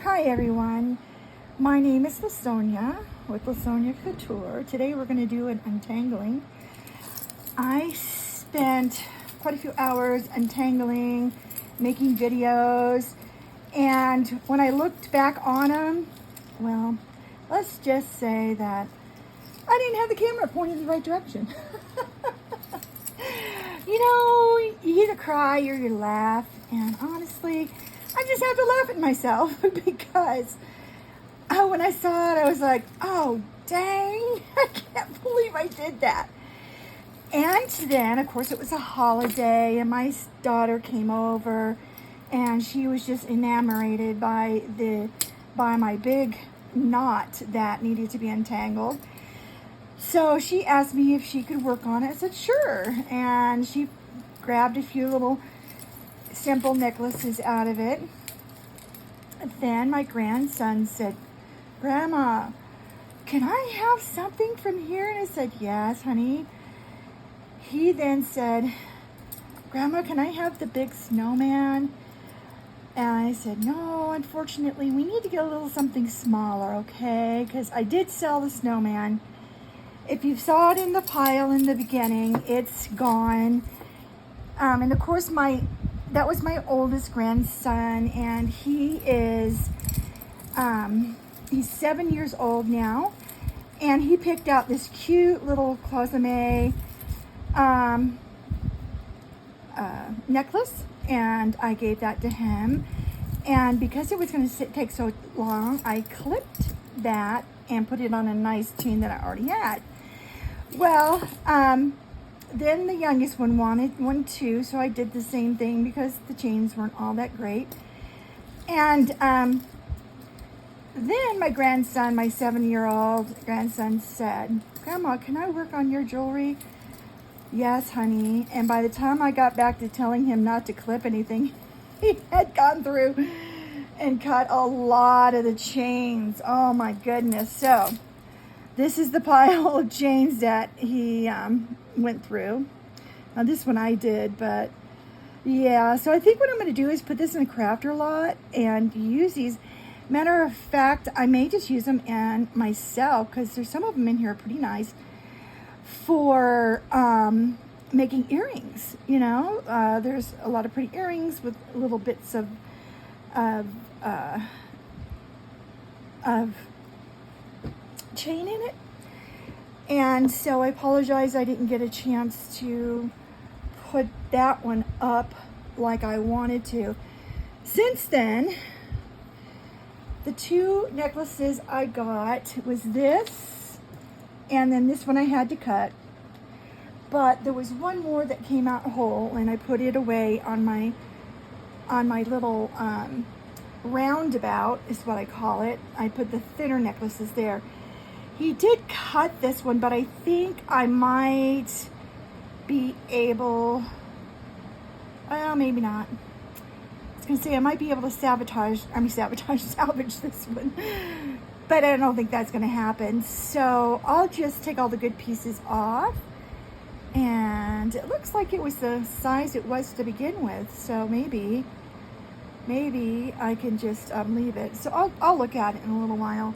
Hi everyone, my name is LaSonja with LaSonjas Couture. Today we're going to do an untangling. I spent quite a few hours untangling, making videos, and when I looked back on them, well, let's just say that I didn't have the camera pointed in the right direction. You either cry or you laugh, and honestly, I just have to laugh at myself because when I saw it, I was like, oh, dang, I can't believe I did that. And then, of course, it was a holiday, and my daughter came over, and she was just enamored by my big knot that needed to be untangled. So she asked me if she could work on it. I said, sure. And she grabbed a few little simple necklaces out of it. Then my grandson said, Grandma, can I have something from here? And I said, yes, honey. He then said, Grandma, can I have the big snowman? And I said, no, unfortunately, we need to get a little something smaller, okay? Because I did sell the snowman. If you saw it in the pile in the beginning, it's gone. And of course, that was my oldest grandson, and he is, he's 7 years old now, and he picked out this cute little cloisonne necklace, and I gave that to him. And because it was going to take so long, I clipped that and put it on a nice chain that I already had. Well, then the youngest one wanted one too, so I did the same thing because the chains weren't all that great. And then my grandson, my 7-year-old grandson, said, Grandma, can I work on your jewelry? Yes, honey. And by the time I got back to telling him not to clip anything, he had gone through and cut a lot of the chains. Oh my goodness. So this is the pile of chains that he went through. Now this one I did, but yeah. So I think what I'm going to do is put this in a crafter lot and use these. Matter of fact, I may just use them in myself because there's some of them in here are pretty nice for making earrings. There's a lot of pretty earrings with little bits of chain in it. And so I apologize I didn't get a chance to put that one up like I wanted to. Since then, the two necklaces I got was this, and then this one I had to cut. But there was one more that came out whole, and I put it away on my little roundabout is what I call it. I put the thinner necklaces there. He did cut this one, but I think I might be able, well, maybe not. I was gonna say I might be able to salvage this one, but I don't think that's gonna happen. So I'll just take all the good pieces off, and it looks like it was the size it was to begin with. So maybe I can just leave it. So I'll look at it in a little while.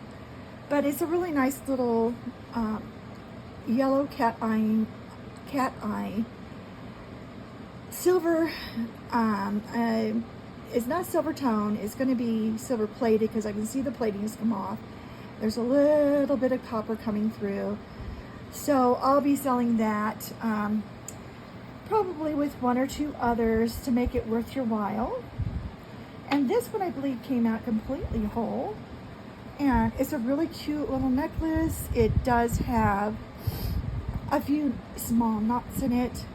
But it's a really nice little yellow cat eye, silver. It's not silver tone. It's going to be silver plated because I can see the plating has come off. There's a little bit of copper coming through. So I'll be selling that probably with one or two others to make it worth your while. And this one I believe came out completely whole. And it's a really cute little necklace. It does have a few small knots in it.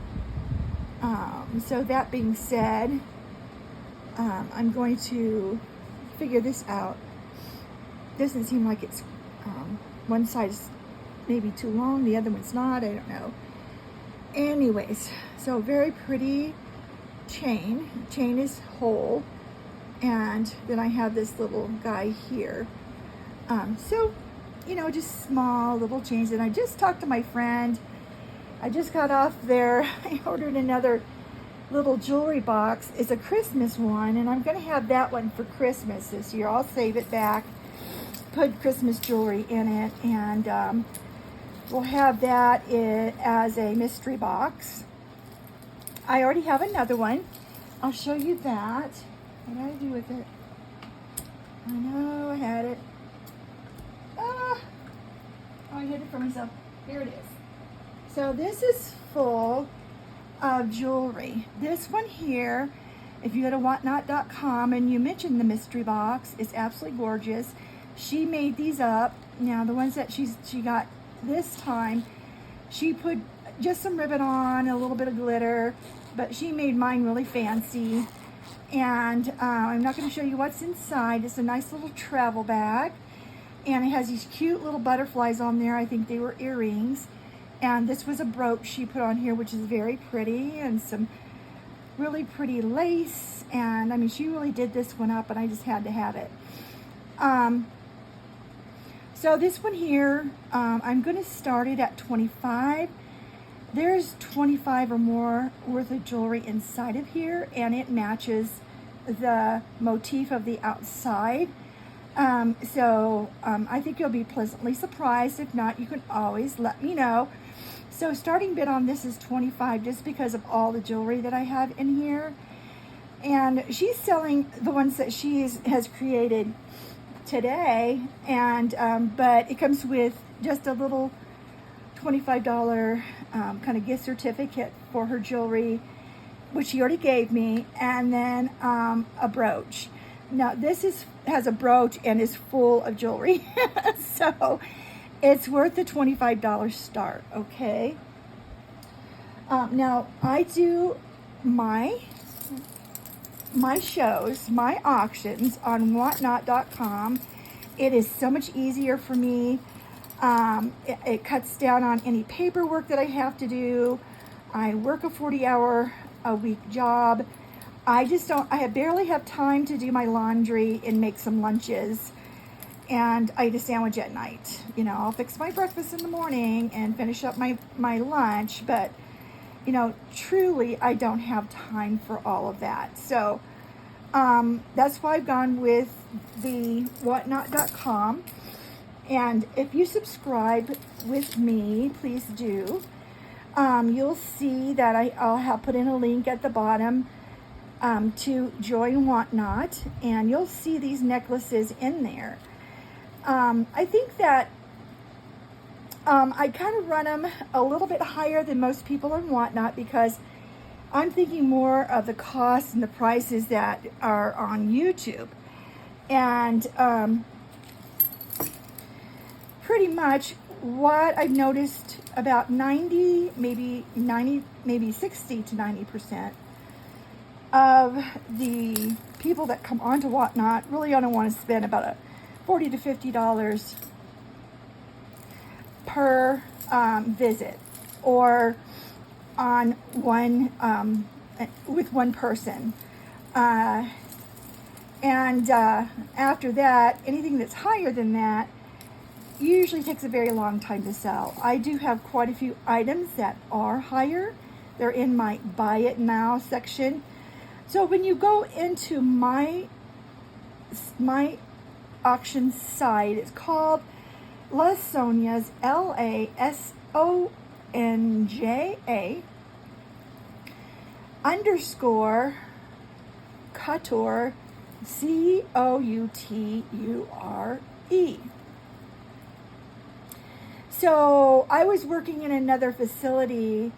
So that being said, I'm going to figure this out. Doesn't seem like it's one side is maybe too long, the other one's not. I don't know. Anyways, so very pretty chain. Chain is whole. And then I have this little guy here. So, just small little chains. And I just talked to my friend. I just got off there. I ordered another little jewelry box is a Christmas one, and I'm going to have that one for Christmas this year. I'll save it back, put Christmas jewelry in it, and we'll have that as a mystery box. I already have another one. I'll show you that. What did I do with it? I know I had it. Oh, I hid it from myself. Here it is. So this is full of jewelry. This one here, if you go to whatnot.com and you mention the mystery box, it's absolutely gorgeous. She made these up. Now the ones that she got this time, she put just some ribbon on, a little bit of glitter, but she made mine really fancy. And I'm not going to show you what's inside. It's a nice little travel bag, and it has these cute little butterflies on there. I think they were earrings. And this was a brooch she put on here, which is very pretty, and some really pretty lace. And I mean, she really did this one up, and I just had to have it. So this one here, I'm going to start it at $25. There's 25 or more worth of jewelry inside of here, and it matches the motif of the outside. I think you'll be pleasantly surprised. If not, you can always let me know. So starting bid on this is $25, just because of all the jewelry that I have in here. And she's selling the ones that she has created today, and but it comes with just a little $25 kind of gift certificate for her jewelry, which she already gave me, and then a brooch. Now this has a brooch and is full of jewelry, so it's worth the $25 start. Okay. Now I do my shows, my auctions on whatnot.com. It is so much easier for me. It cuts down on any paperwork that I have to do. I work a 40-hour-a-week job. I barely have time to do my laundry and make some lunches, and I eat a sandwich at night. You know, I'll fix my breakfast in the morning and finish up my lunch, but you know, truly, I don't have time for all of that. So that's why I've gone with the whatnot.com. And if you subscribe with me, please do. You'll see that I'll put in a link at the bottom to join Whatnot, and you'll see these necklaces in there. I think that I kind of run them a little bit higher than most people on Whatnot, because I'm thinking more of the costs and the prices that are on YouTube. And pretty much what I've noticed, about 60 to 90% of the people that come onto Whatnot really only want to spend about $40 to $50 per visit, or on one with one person, and after that, anything that's higher than that usually takes a very long time to sell. I do have quite a few items that are higher. They're in my buy it now section. So when you go into my auction site, it's called LaSonjas, LASONJA _Couture, COUTURE. So I was working in another facility,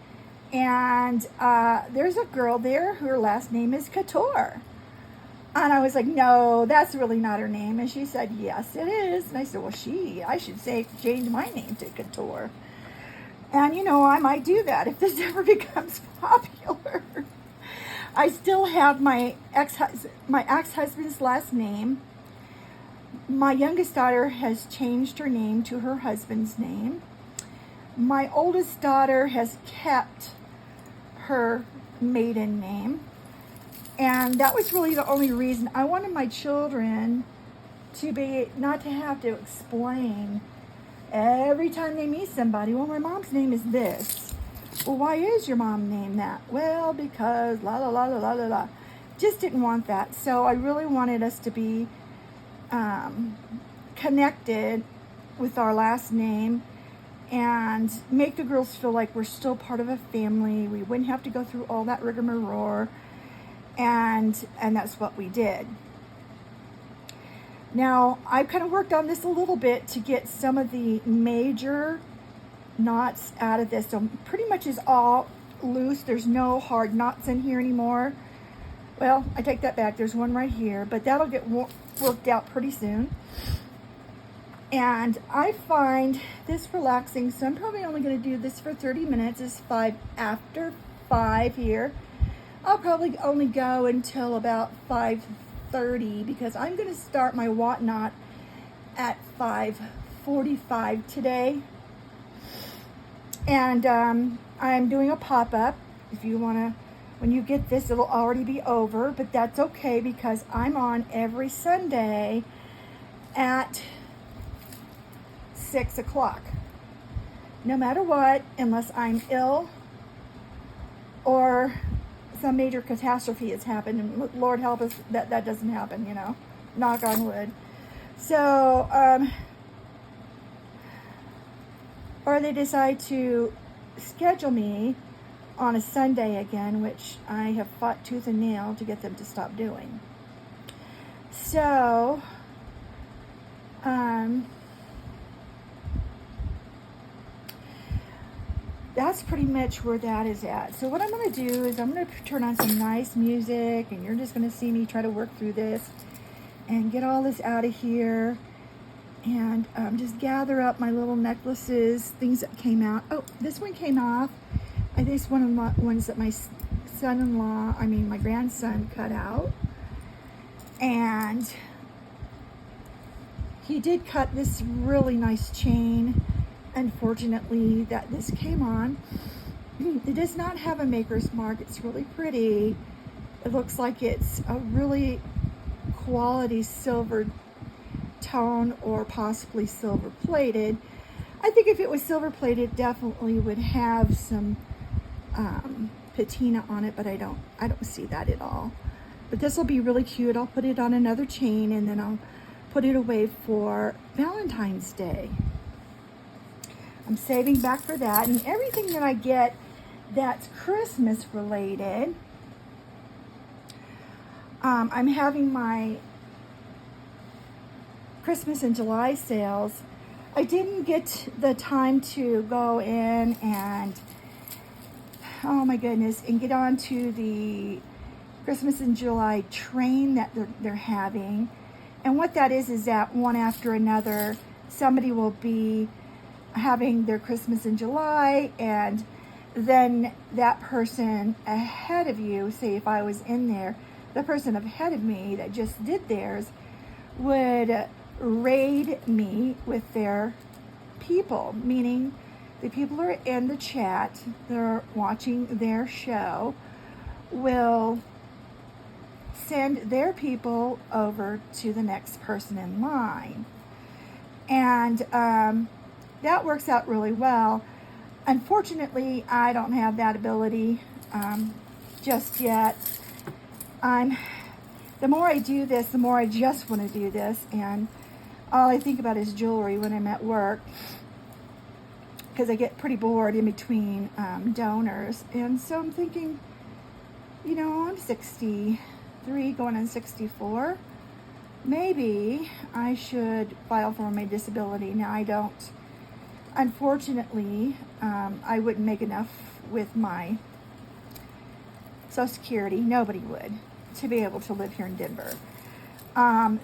and there's a girl there, her last name is Couture. And I was like, no, that's really not her name. And she said, yes, it is. And I said, well, I should change my name to Couture. And, you know, I might do that if this ever becomes popular. I still have my ex-husband's last name. My youngest daughter has changed her name to her husband's name. My oldest daughter has kept her maiden name. And that was really the only reason. I wanted my children to not to have to explain every time they meet somebody, well, my mom's name is this. Well, why is your mom named that? Well, because la la la la la la la. Just didn't want that. So I really wanted us to be connected with our last name and make the girls feel like we're still part of a family. We wouldn't have to go through all that rigmarole, and that's what we did. Now, I've kind of worked on this a little bit to get some of the major knots out of this. So pretty much is all loose. There's no hard knots in here anymore. Well, I take that back. There's one right here, but that'll get worked out pretty soon. And I find this relaxing, so I'm probably only going to do this for 30 minutes. It's after 5 here. I'll probably only go until about 5:30 because I'm going to start my whatnot at 5:45 today. And I'm doing a pop-up. If you want to, when you get this, it'll already be over, but that's okay because I'm on every Sunday at 6 o'clock. No matter what, unless I'm ill or some major catastrophe has happened, and Lord help us that doesn't happen, you know, knock on wood. So, or they decide to schedule me on a Sunday again, which I have fought tooth and nail to get them to stop doing. So, that's pretty much where that is at. So what I'm going to do is I'm going to turn on some nice music, and you're just going to see me try to work through this and get all this out of here, and just gather up my little necklaces, things that came out. Oh, this one came off. I think it's one of the ones that my my grandson cut out. And he did cut this really nice chain. Unfortunately, that this came on. It does not have a maker's mark. It's really pretty. It looks like it's a really quality silver tone or possibly silver plated. I think if it was silver plated, definitely would have some patina on it, but I don't see that at all. But this will be really cute. I'll put it on another chain, and then I'll put it away for Valentine's Day. I'm saving back for that, and everything that I get that's Christmas related. I'm having my Christmas in July sales. I didn't get the time to go in and, oh my goodness, and get onto the Christmas in July train that they're having. And what that is that one after another, somebody will be having their Christmas in July, and then that person ahead of you, say if I was in there, the person ahead of me that just did theirs would raid me with their people, meaning the people who are in the chat, they're watching their show, will send their people over to the next person in line. And that works out really well. Unfortunately, I don't have that ability just yet. The more I do this, the more I just want to do this, and all I think about is jewelry when I'm at work, because I get pretty bored in between donors. And so I'm thinking, you know, I'm 63 going on 64. Maybe I should file for my disability. Now, I don't. Unfortunately, I wouldn't make enough with my Social Security. Nobody would, to be able to live here in Denver.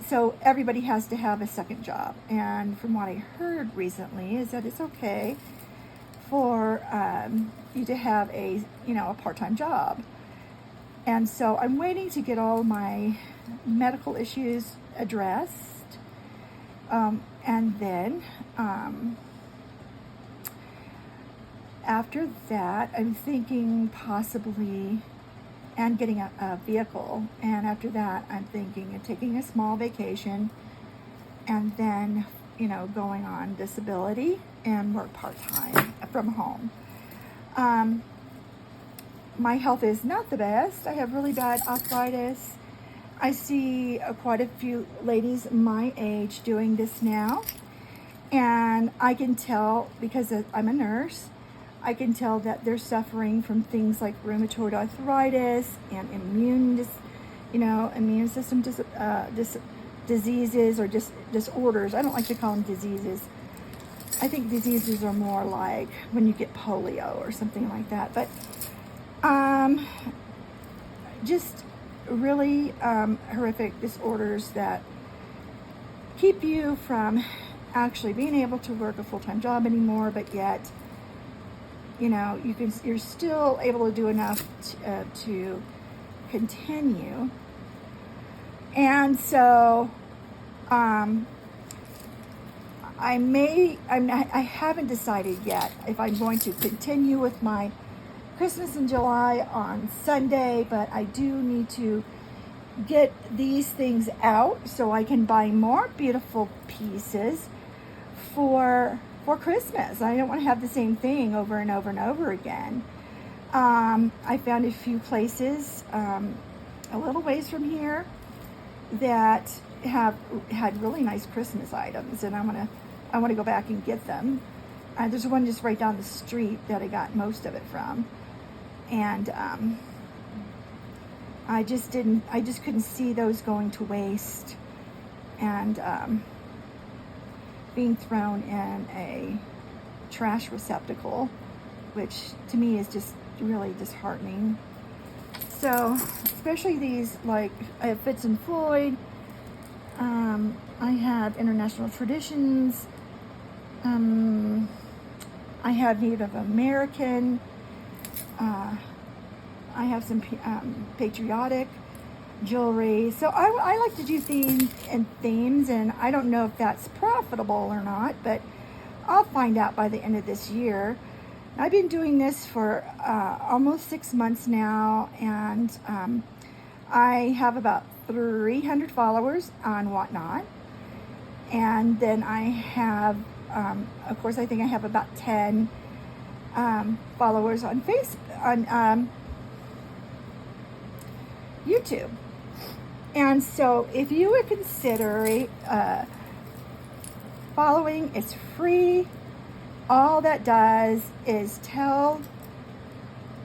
So everybody has to have a second job. And from what I heard recently is that it's okay for you to have a part-time job. And so I'm waiting to get all my medical issues addressed. And then after that, I'm thinking possibly and getting a vehicle. And after that, I'm thinking of taking a small vacation and then, going on disability and work part-time from home. My health is not the best. I have really bad arthritis. I see quite a few ladies my age doing this now. And I can tell, because I'm a nurse, I can tell that they're suffering from things like rheumatoid arthritis and immune system diseases or disorders. I don't like to call them diseases. I think diseases are more like when you get polio or something like that. But just really horrific disorders that keep you from actually being able to work a full-time job anymore, but yet, you're still able to do enough to continue. And so I haven't decided yet if I'm going to continue with my Christmas in July on Sunday, but I do need to get these things out so I can buy more beautiful pieces for Christmas. I don't want to have the same thing over and over and over again. I found a few places a little ways from here that have had really nice Christmas items, and I want to go back and get them. There's one just right down the street that I got most of it from, and I just couldn't see those going to waste and being thrown in a trash receptacle, which to me is just really disheartening. So, especially these, like, I have Fitz and Floyd, I have International Traditions, I have Native American, I have some patriotic jewelry. So I like to do themes, and I don't know if that's profitable or not, but I'll find out by the end of this year. I've been doing this for almost 6 months now, and I have about 300 followers on Whatnot. And then I have, of course, I think I have about 10 followers on on YouTube. And so if you would consider following, it's free. All that does is tell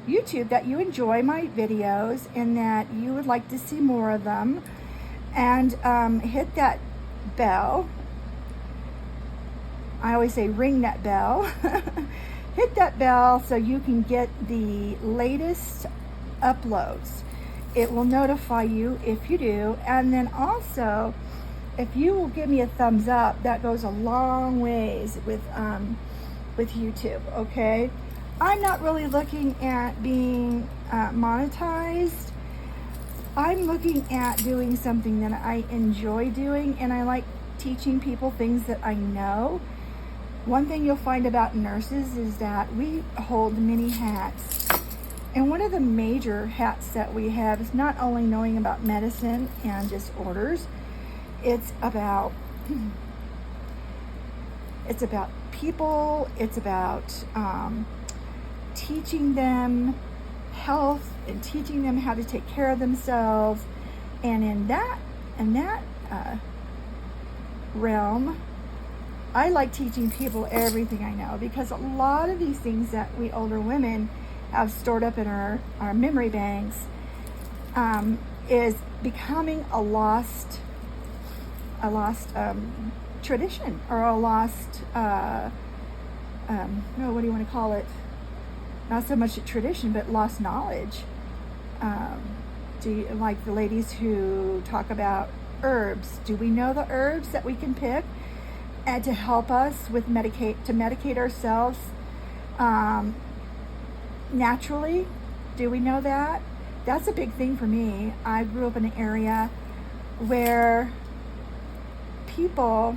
YouTube that you enjoy my videos and that you would like to see more of them, and hit that bell. I always say ring that bell. Hit that bell so you can get the latest uploads. It will notify you if you do, and then also if you will give me a thumbs up, that goes a long ways with YouTube. Okay, I'm not really looking at being monetized. I'm looking at doing something that I enjoy doing, and I like teaching people things that I know. One thing you'll find about nurses is that we hold many hats. And one of the major hats that we have is not only knowing about medicine and disorders, it's about people, it's about teaching them health and teaching them how to take care of themselves. And in that realm, I like teaching people everything I know, because a lot of these things that we older women have stored up in our memory banks is becoming a lost tradition, or a lost what do you want to call it? Not so much a tradition, but lost knowledge. Do you, like the ladies who talk about herbs? Do we know the herbs that we can pick and to help us with medicate ourselves naturally? Do we know that? That's a big thing for me. I grew up in an area where people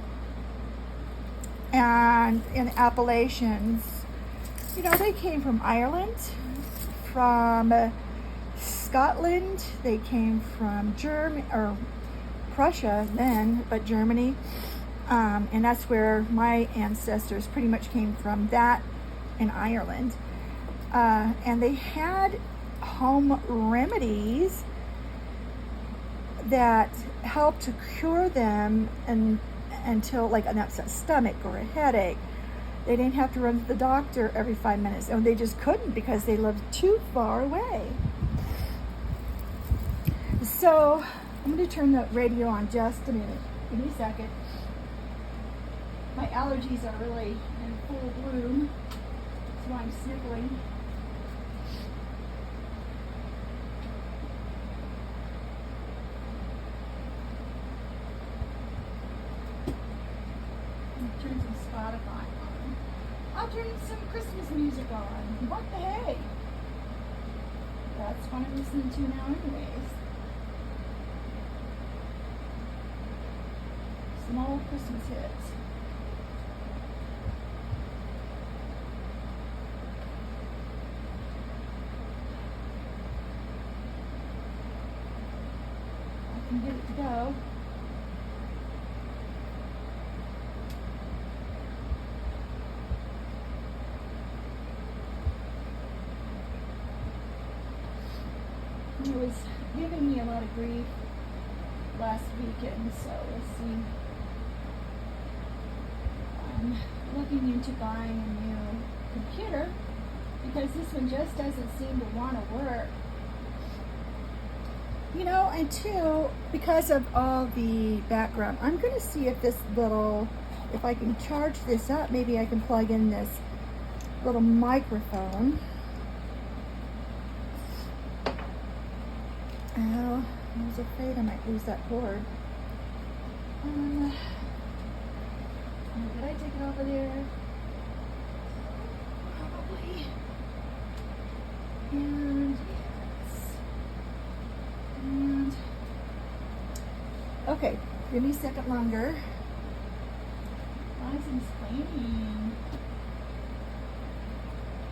and in Appalachians, they came from Ireland, from Scotland, they came from Germany, or Prussia then, but Germany, and that's where my ancestors pretty much came from, that in Ireland. and they had home remedies that helped to cure them until like an upset stomach or a headache. They didn't have to run to the doctor every 5 minutes, and they just couldn't because they lived too far away. So I'm going to turn the radio on just a minute. Give me a second. My allergies are really in full bloom. That's why I'm sniffling. Turn some Spotify on. I'll turn some Christmas music on. What the hey? That's what I'm listening to now anyways. Some old Christmas hits. I can get it to go. He was giving me a lot of grief last weekend, so let's see. I'm looking into buying a new computer because this one just doesn't seem to want to work. You know, and two, because of all the background, I'm going to see if this little, if I can charge this up, maybe I can plug in this little microphone. Oh, I was afraid I might lose that cord. Did I take it over there? Probably. And yes. And okay, give me a second longer. License cleaning.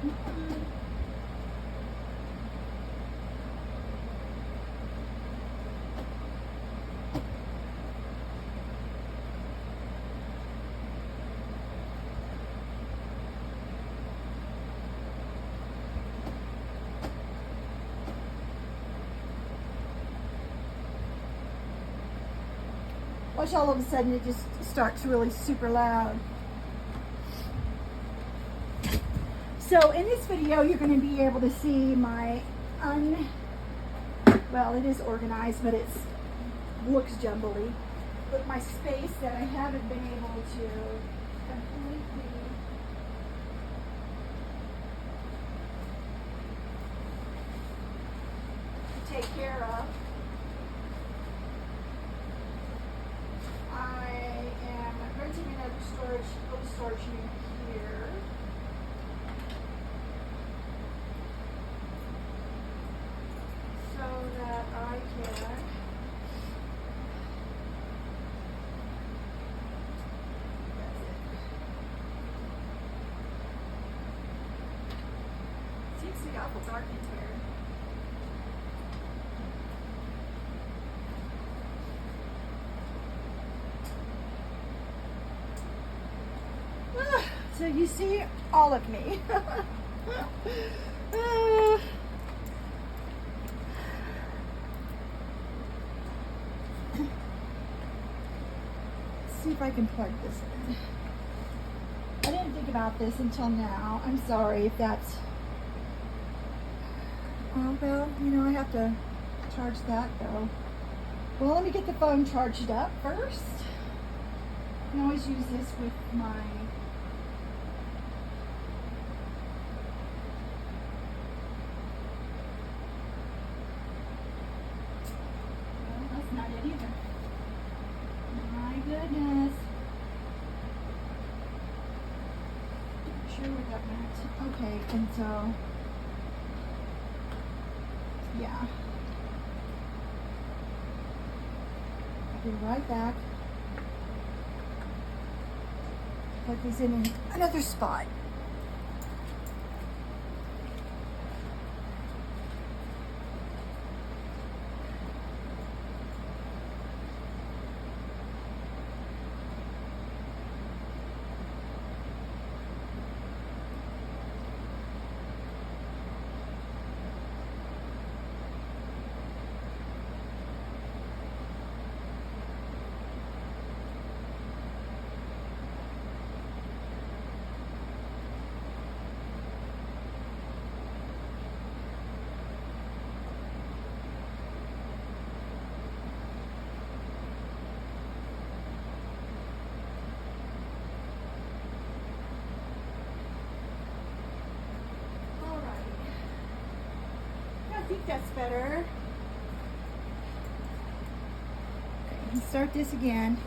Come on. Watch, all of a sudden it just starts really super loud. So in this video, you're going to be able to see my well, it is organized, but it looks jumbly. But my space that I haven't been able to completely take care of. Little storage unit here. So that I can seems to be awful dark in here. So you see all of me. See if I can plug this in. I didn't think about this until now. I'm sorry if that's... Oh, well, you know, I have to charge that though. Well, let me get the phone charged up first. I can always use this with my... Not it either. My goodness. Not sure what that meant. Okay, and so, yeah. I'll be right back. Plug these in another spot. that's better. Okay, and start this again.